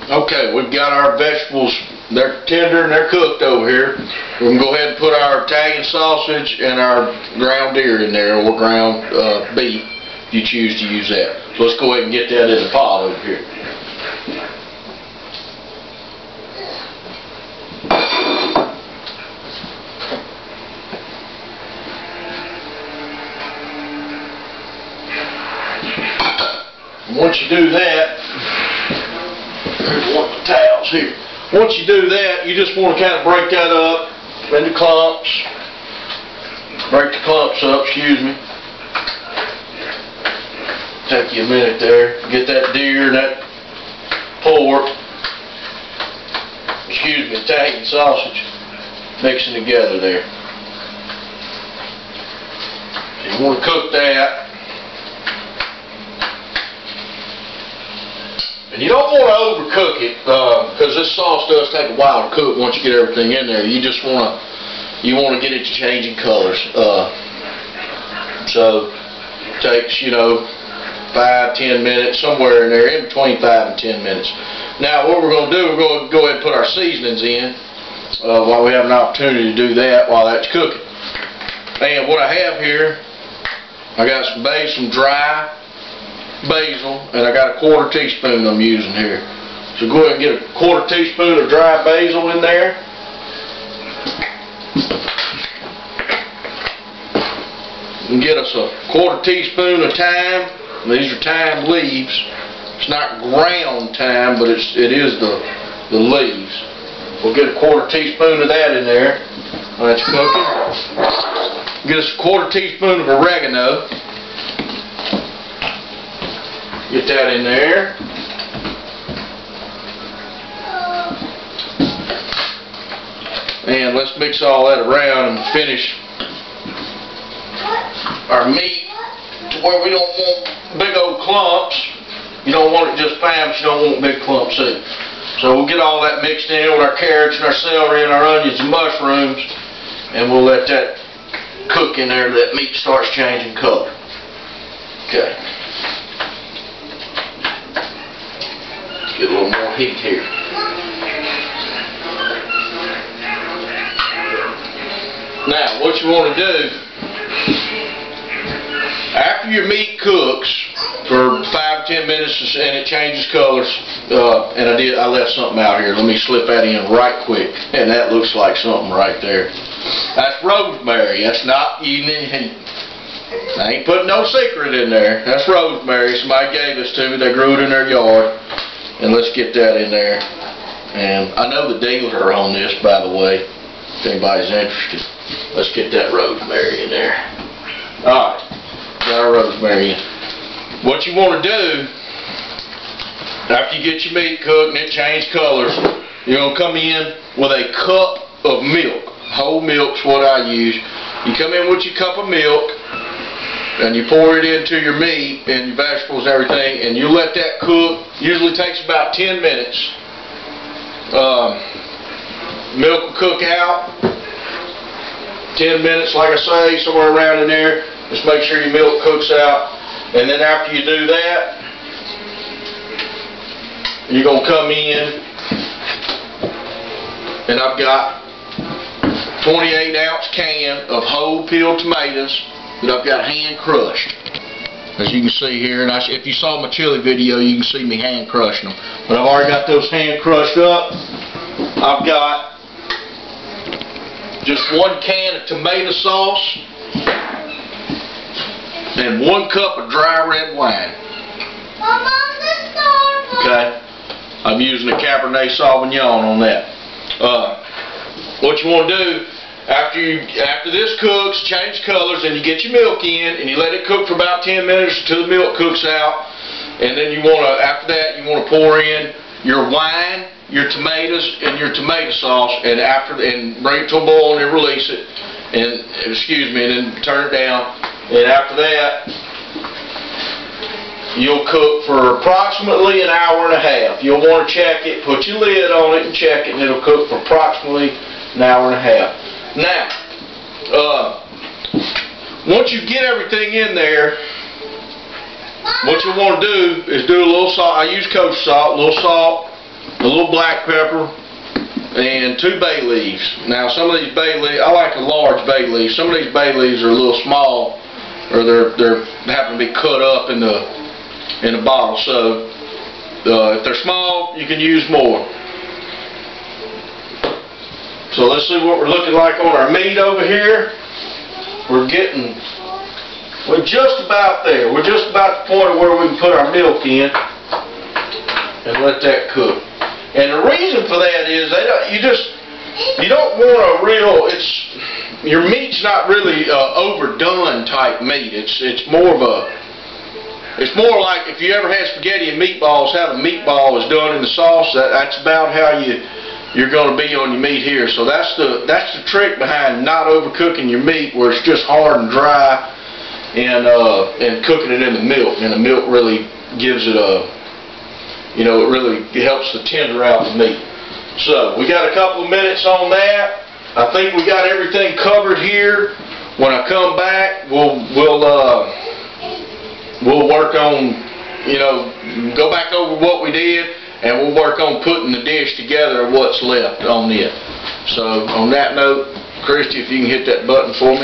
Okay, we've got our vegetables. They're tender and they're cooked over here. We can go ahead and put our Italian sausage and our ground deer in there, or ground beef, if you choose to use that. So let's go ahead and get that in the pot over here. Once you do that, there's one of the towels here. Once you do that, you just want to kind of break that up into clumps. Break the clumps up, excuse me. Take you a minute there. Get that deer and that pork, excuse me, Italian sausage mixing together there. You want to cook that. And you don't want to overcook it because this sauce does take a while to cook once you get everything in there. You just want to get it to changing colors. So it takes, 5-10 minutes, somewhere in there, in between 5 and 10 minutes. Now what we're going to do, we're going to go ahead and put our seasonings in while we have an opportunity to do that while that's cooking. And what I have here, I got some dry basil, and I got a 1/4 teaspoon I'm using here. So go ahead and get a 1/4 teaspoon of dry basil in there. And get us a 1/4 teaspoon of thyme. These are thyme leaves. It's not ground thyme, but it is the leaves. We'll get a 1/4 teaspoon of that in there while that's cooking. Get us a 1/4 teaspoon of oregano. Get that in there. And let's mix all that around and finish our meat to where we don't want big old clumps. You don't want it just fine, but you don't want big clumps either. So we'll get all that mixed in with our carrots and our celery and our onions and mushrooms, and we'll let that cook in there. That meat starts changing color. Okay. Get a little more heat here. Now, what you want to do, after your meat cooks for 5-10 minutes and it changes colors, and I left something out here. Let me slip that in right quick, and that looks like something right there. That's rosemary. That's not, I ain't putting no secret in there. That's rosemary. Somebody gave this to me. They grew it in their yard. And let's get that in there. And I know the dealer are on this, by the way, if anybody's interested. Let's get that rosemary in there. Alright, got our rosemary in. What you want to do, after you get your meat cooked and it changed colors, you're going to come in with a cup of milk. Whole milk's what I use. You come in with your cup of milk, and you pour it into your meat and your vegetables and everything, and you let that cook. Usually takes about 10 minutes. Milk will cook out. 10 minutes, like I say, somewhere around in there. Just make sure your milk cooks out. And then after you do that, you're going to come in, and I've got 28-ounce can of whole peeled tomatoes that I've got hand crushed, as you can see here. And if you saw my chili video, you can see me hand crushing them. But I've already got those hand crushed up. I've got just 1 can of tomato sauce and 1 cup of dry red wine. Okay, I'm using a Cabernet Sauvignon on that. What you want to do, after this cooks, change colors, and you get your milk in, and you let it cook for about 10 minutes until the milk cooks out, and then you want to, after that, you want to pour in your wine, your tomatoes, and your tomato sauce, and bring it to a boil and then release it, and then turn it down, and after that, you'll cook for approximately an hour and a half. You'll want to check it, put your lid on it, and check it, and it'll cook for approximately an hour and a half. Now, once you get everything in there, what you want to do is do a little salt. I use kosher salt, a little salt, a little black pepper, and 2 bay leaves. Now some of these bay leaves, I like a large bay leaf. Some of these bay leaves are a little small, or they're happen to be cut up in the bottle. So if they're small, you can use more. So let's see what we're looking like on our meat over here. We're just about there. We're just about the point where we can put our milk in and let that cook. And the reason for that is you don't want a real, your meat's not really overdone type meat. It's more like if you ever had spaghetti and meatballs, how the meatball is done in the sauce. That's about how you're going to be on your meat here. So that's the trick behind not overcooking your meat, where it's just hard and dry, and cooking it in the milk. And the milk really gives it it really helps to tender out the meat. So we got a couple of minutes on that. I think we got everything covered here. When I come back, we'll work on, go back over what we did. And we'll work on putting the dish together of what's left on it. So on that note, Christy, if you can hit that button for me.